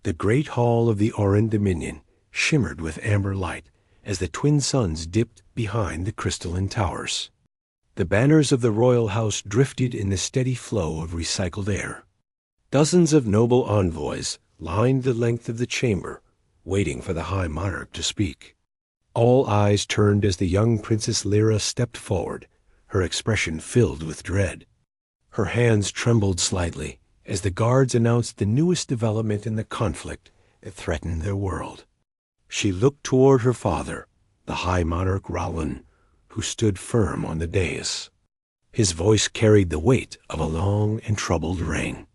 The great hall of the Oran Dominion shimmered with amber light as the twin suns dipped behind the crystalline towers. The banners of the royal house drifted in the steady flow of recycled air. Dozens of noble envoys lined the length of the chamber, waiting for the High Monarch to speak. All eyes turned as the young Princess Lira stepped forward, her expression filled with dread. Her hands trembled slightly as the guards announced the newest development in the conflict that threatened their world. She looked toward her father, the High Monarch Rowan, who stood firm on the dais. His voice carried the weight of a long and troubled reign.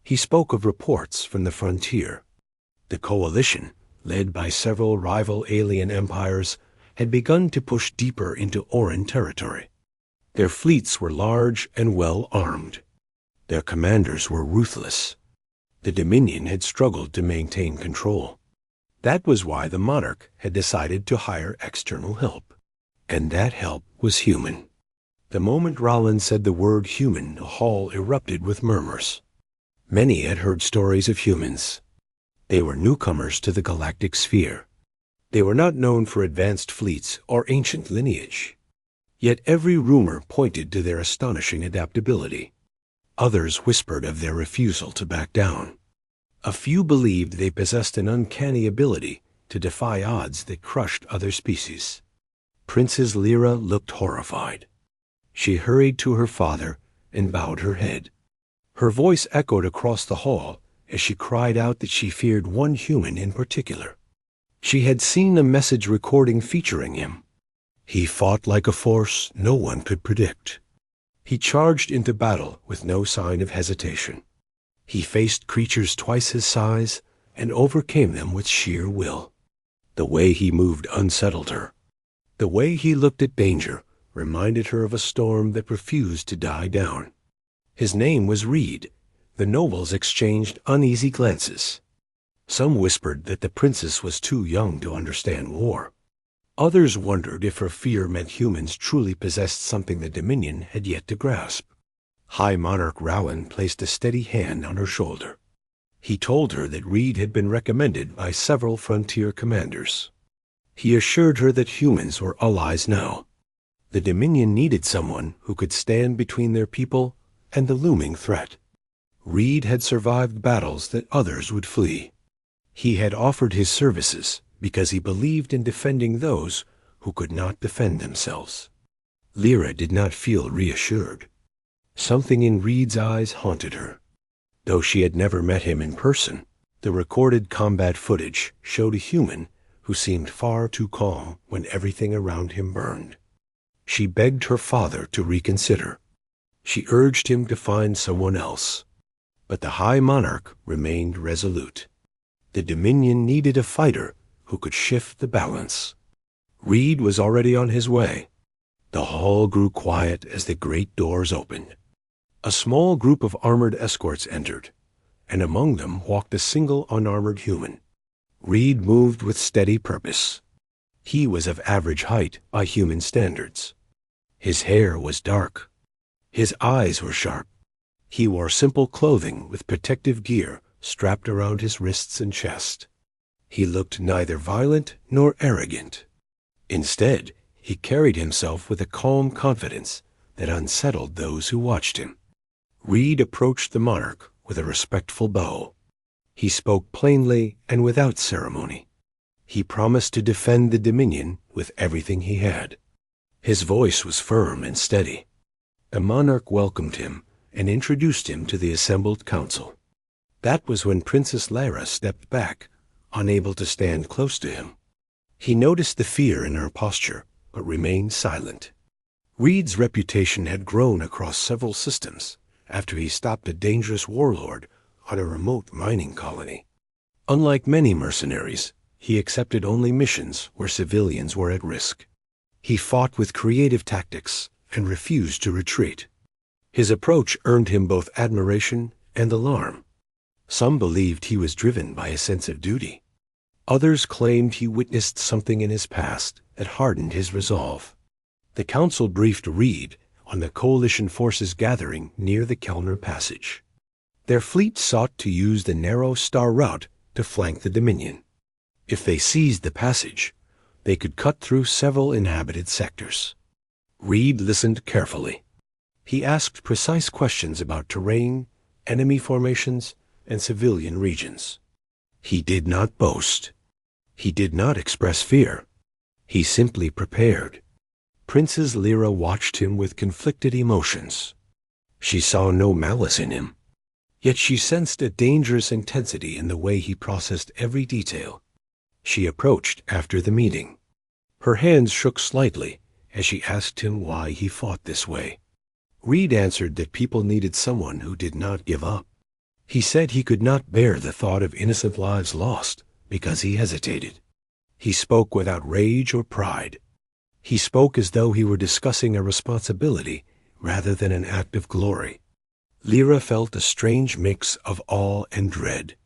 He spoke of reports from the frontier. The coalition, led by several rival alien empires, had begun to push deeper into Oran territory. Their fleets were large and well armed. Their commanders were ruthless. The Dominion had struggled to maintain control. That was why the monarch had decided to hire external help. And that help was human. The moment Rowan said the word human, the hall erupted with murmurs. Many had heard stories of humans. They were newcomers to the galactic sphere. They were not known for advanced fleets or ancient lineage. Yet every rumor pointed to their astonishing adaptability. Others whispered of their refusal to back down. A few believed they possessed an uncanny ability to defy odds that crushed other species. Princess Lira looked horrified. She hurried to her father and bowed her head. Her voice echoed across the hall as she cried out that she feared one human in particular. She had seen a message recording featuring him. He fought like a force no one could predict. He charged into battle with no sign of hesitation. He faced creatures twice his size and overcame them with sheer will. The way he moved unsettled her. The way he looked at danger reminded her of a storm that refused to die down. His name was Reed. The nobles exchanged uneasy glances. Some whispered that the princess was too young to understand war. Others wondered if her fear meant humans truly possessed something the Dominion had yet to grasp. High Monarch Rowan placed a steady hand on her shoulder. He told her that Reed had been recommended by several frontier commanders. He assured her that humans were allies now. The Dominion needed someone who could stand between their people and the looming threat. Reed had survived battles that others would flee. He had offered his services because he believed in defending those who could not defend themselves. Lira did not feel reassured. Something in Reed's eyes haunted her. Though she had never met him in person, the recorded combat footage showed a human who seemed far too calm when everything around him burned. She begged her father to reconsider. She urged him to find someone else. But the High Monarch remained resolute. The Dominion needed a fighter who could shift the balance. Reed was already on his way. The hall grew quiet as the great doors opened. A small group of armored escorts entered, and among them walked a single unarmored human. Reed moved with steady purpose. He was of average height by human standards. His hair was dark. His eyes were sharp. He wore simple clothing with protective gear strapped around his wrists and chest. He looked neither violent nor arrogant. Instead, he carried himself with a calm confidence that unsettled those who watched him. Reed approached the monarch with a respectful bow. He spoke plainly and without ceremony. He promised to defend the Dominion with everything he had. His voice was firm and steady. The monarch welcomed him and introduced him to the assembled council. That was when Princess Lira stepped back, unable to stand close to him. He noticed the fear in her posture, but remained silent. Reed's reputation had grown across several systems after he stopped a dangerous warlord on a remote mining colony. Unlike many mercenaries, he accepted only missions where civilians were at risk. He fought with creative tactics and refused to retreat. His approach earned him both admiration and alarm. Some believed he was driven by a sense of duty. Others claimed he witnessed something in his past that hardened his resolve. The council briefed Reed on the coalition forces gathering near the Kellner Passage. Their fleet sought to use the narrow star route to flank the Dominion. If they seized the passage, they could cut through several inhabited sectors. Reed listened carefully. He asked precise questions about terrain, enemy formations, and civilian regions. He did not boast. He did not express fear. He simply prepared. Princess Lira watched him with conflicted emotions. She saw no malice in him, yet she sensed a dangerous intensity in the way he processed every detail. She approached after the meeting. Her hands shook slightly as she asked him why he fought this way. Reed answered that people needed someone who did not give up. He said he could not bear the thought of innocent lives lost because he hesitated. He spoke without rage or pride. He spoke as though he were discussing a responsibility rather than an act of glory. Lira felt a strange mix of awe and dread.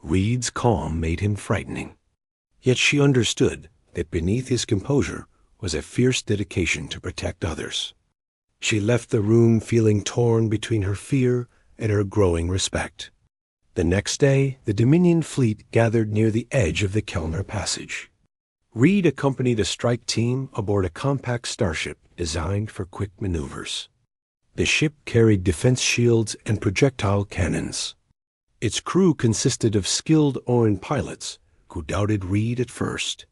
Reed's calm made him frightening. Yet she understood that beneath his composure was a fierce dedication to protect others. She left the room feeling torn between her fear and her growing respect. The next day, the Dominion fleet gathered near the edge of the Kellner Passage. Reed accompanied a strike team aboard a compact starship designed for quick maneuvers. The ship carried defense shields and projectile cannons. Its crew consisted of skilled Orin pilots who doubted Reed at first.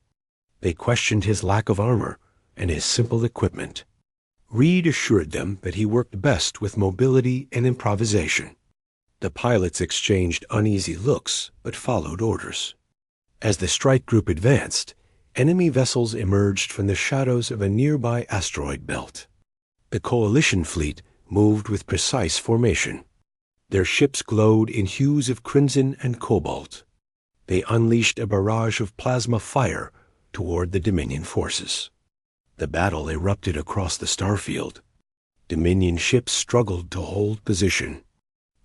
They questioned his lack of armor and his simple equipment. Reed assured them that he worked best with mobility and improvisation. The pilots exchanged uneasy looks but followed orders. As the strike group advanced, enemy vessels emerged from the shadows of a nearby asteroid belt. The Coalition fleet moved with precise formation. Their ships glowed in hues of crimson and cobalt. They unleashed a barrage of plasma fire toward the Dominion forces. The battle erupted across the starfield. Dominion ships struggled to hold position.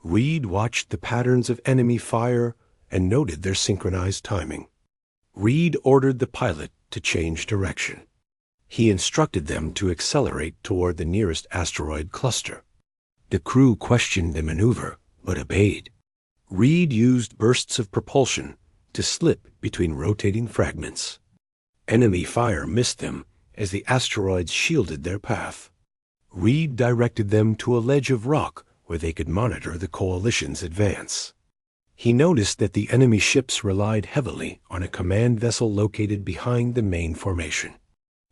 Reed watched the patterns of enemy fire and noted their synchronized timing. Reed ordered the pilot to change direction. He instructed them to accelerate toward the nearest asteroid cluster. The crew questioned the maneuver, but obeyed. Reed used bursts of propulsion to slip between rotating fragments. Enemy fire missed them as the asteroids shielded their path. Reed directed them to a ledge of rock where they could monitor the Coalition's advance. He noticed that the enemy ships relied heavily on a command vessel located behind the main formation.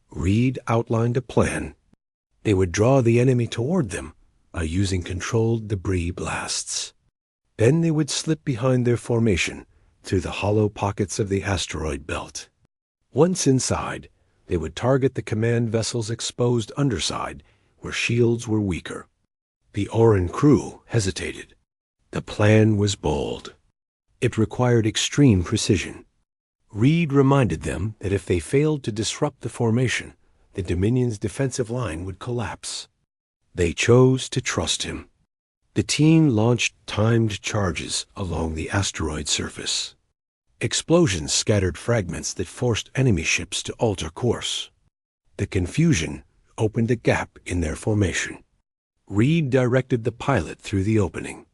Reed outlined a plan. They would draw the enemy toward them by using controlled debris blasts. Then they would slip behind their formation through the hollow pockets of the asteroid belt. Once inside, they would target the command vessel's exposed underside where shields were weaker. The Orin crew hesitated. The plan was bold. It required extreme precision. Reed reminded them that if they failed to disrupt the formation, the Dominion's defensive line would collapse. They chose to trust him. The team launched timed charges along the asteroid surface. Explosions scattered fragments that forced enemy ships to alter course. The confusion opened a gap in their formation. Reed directed the pilot through the opening.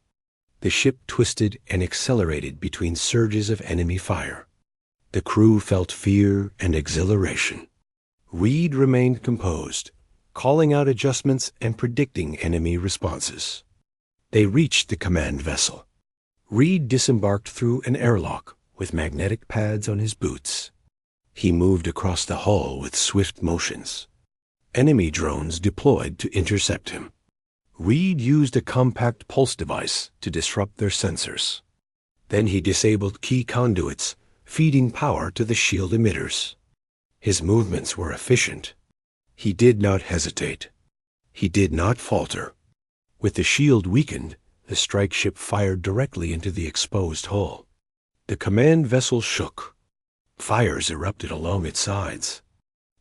The ship twisted and accelerated between surges of enemy fire. The crew felt fear and exhilaration. Reed remained composed, calling out adjustments and predicting enemy responses. They reached the command vessel. Reed disembarked through an airlock with magnetic pads on his boots. He moved across the hull with swift motions. Enemy drones deployed to intercept him. Reed used a compact pulse device to disrupt their sensors. Then he disabled key conduits, feeding power to the shield emitters. His movements were efficient. He did not hesitate. He did not falter. With the shield weakened, the strike ship fired directly into the exposed hull. The command vessel shook. Fires erupted along its sides.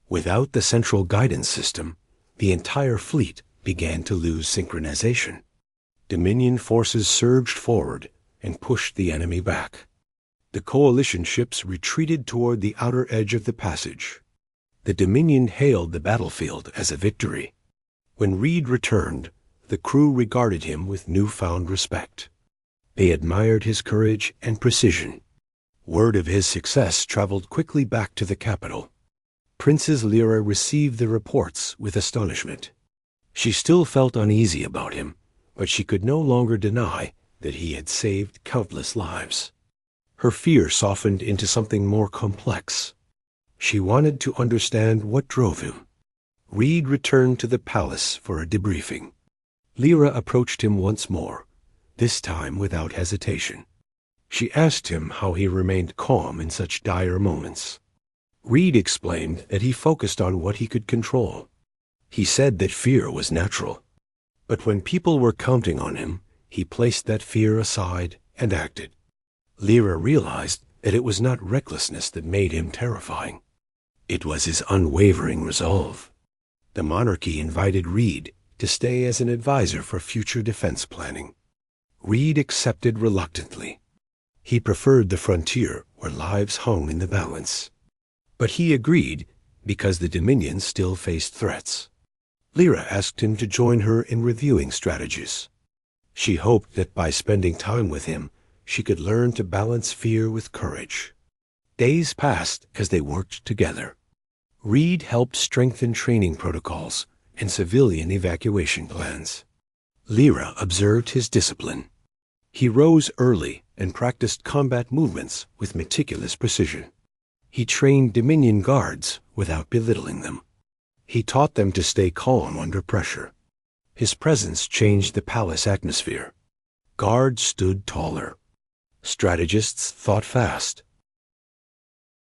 Without the central guidance system, the entire fleet began to lose synchronization. Dominion forces surged forward and pushed the enemy back. The Coalition ships retreated toward the outer edge of the passage. The Dominion hailed the battlefield as a victory. When Reed returned, the crew regarded him with newfound respect. They admired his courage and precision. Word of his success traveled quickly back to the capital. Princess Lira received the reports with astonishment. She still felt uneasy about him, but she could no longer deny that he had saved countless lives. Her fear softened into something more complex. She wanted to understand what drove him. Reed returned to the palace for a debriefing. Lira approached him once more, this time without hesitation. She asked him how he remained calm in such dire moments. Reed explained that he focused on what he could control. He said that fear was natural, but when people were counting on him, he placed that fear aside and acted. Lira realized that it was not recklessness that made him terrifying. It was his unwavering resolve. The monarchy invited Reed to stay as an advisor for future defense planning. Reed accepted reluctantly. He preferred the frontier where lives hung in the balance. But he agreed because the Dominion still faced threats. Lira asked him to join her in reviewing strategies. She hoped that by spending time with him, she could learn to balance fear with courage. Days passed as they worked together. Reed helped strengthen training protocols and civilian evacuation plans. Lira observed his discipline. He rose early and practiced combat movements with meticulous precision. He trained Dominion guards without belittling them. He taught them to stay calm under pressure. His presence changed the palace atmosphere. Guards stood taller. Strategists thought fast.